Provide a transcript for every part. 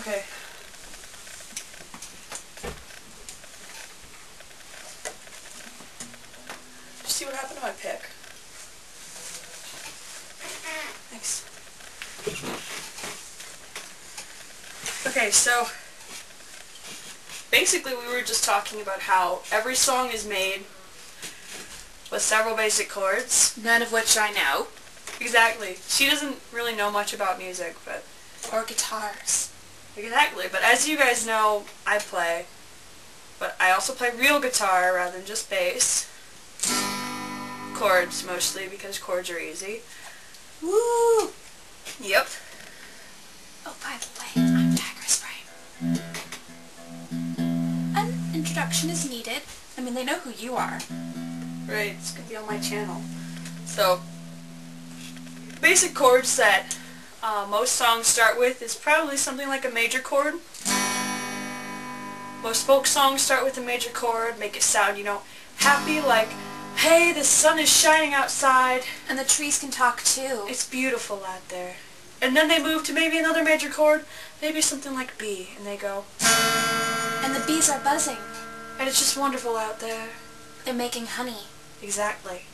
Okay. Did you see what happened to my pick? Thanks. Okay, so basically we were just talking about how every song is made with several basic chords. None of which I know. Exactly. She doesn't really know much about music, but... Or guitars. Exactly, but as you guys know, I play. But I also play real guitar rather than just bass. Chords, mostly, because chords are easy. Woo! Yep. Oh, by the way, I'm Dagger Spray. An introduction is needed. I mean, they know who you are. Right, it's going to be on my channel. So, basic chords that most songs start with is probably something like a major chord. Most folk songs start with a major chord, make it sound, you know, happy, like, hey, the sun is shining outside. And the trees can talk too. It's beautiful out there. And then they move to maybe another major chord, maybe something like B, and they go... And the bees are buzzing. And it's just wonderful out there. They're making honey. Exactly.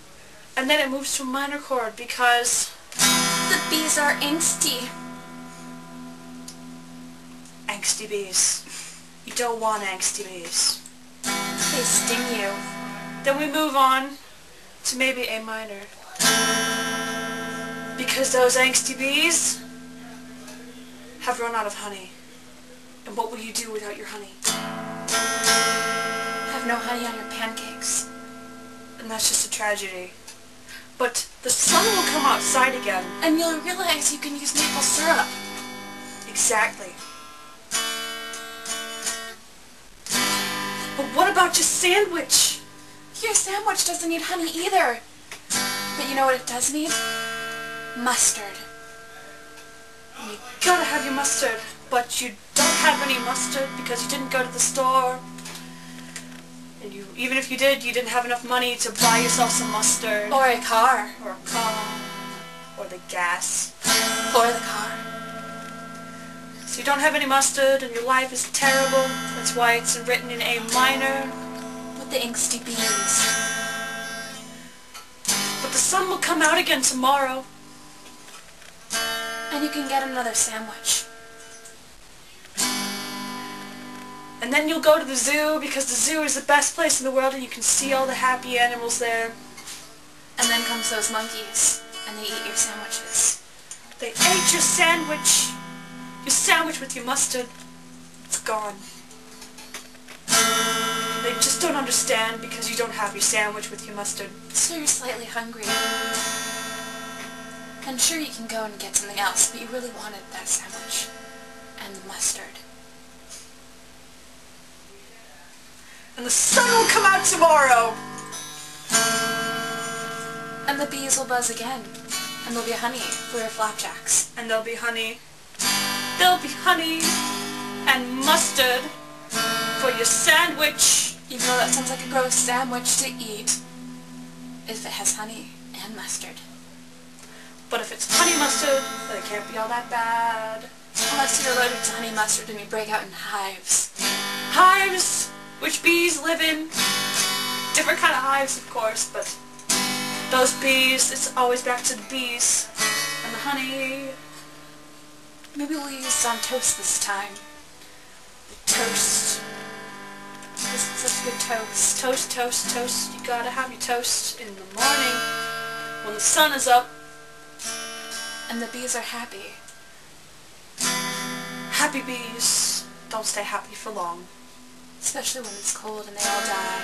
And then it moves to a minor chord because... The bees are angsty. Angsty bees. You don't want angsty bees. They sting you. Then we move on to maybe A minor. Because those angsty bees have run out of honey. And what will you do without your honey? Have no honey on your pancakes. And that's just a tragedy. But the sun will come outside again. And you'll realize you can use maple syrup. Exactly. But what about your sandwich? Your sandwich doesn't need honey either. But you know what it does need? Mustard. You gotta have your mustard, but you don't have any mustard because you didn't go to the store. And even if you did, you didn't have enough money to buy yourself some mustard. Or a car. Or a car. Or the gas. Or the car. So you don't have any mustard and your life is terrible. That's why it's written in A minor. With the angsty bees. But the sun will come out again tomorrow. And you can get another sandwich. And then you'll go to the zoo because the zoo is the best place in the world and you can see all the happy animals there. And then comes those monkeys and they eat your sandwiches. They ate your sandwich. Your sandwich with your mustard. It's gone. They just don't understand because you don't have your sandwich with your mustard. So you're slightly hungry. And sure you can go and get something else, but you really wanted that sandwich. And the mustard. And the sun will come out tomorrow! And the bees will buzz again. And there'll be honey for your flapjacks. And there'll be honey. There'll be honey and mustard for your sandwich. Even though that sounds like a gross sandwich to eat. If it has honey and mustard. But if it's honey mustard, then it can't be all that bad. Unless you're allergic to honey mustard and you break out in hives. Hives, which bees live in. Different kind of hives, of course, but those bees, it's always back to the bees. And the honey. Maybe we'll use it on toast this time. Toast. This is such good toast. Toast, toast, toast. You gotta have your toast in the morning when the sun is up. And the bees are happy. Happy bees don't stay happy for long. Especially when it's cold and they all die.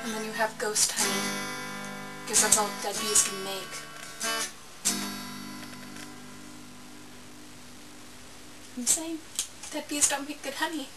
And then you have ghost honey. Because that's all dead bees can make. I'm saying, dead bees don't make good honey.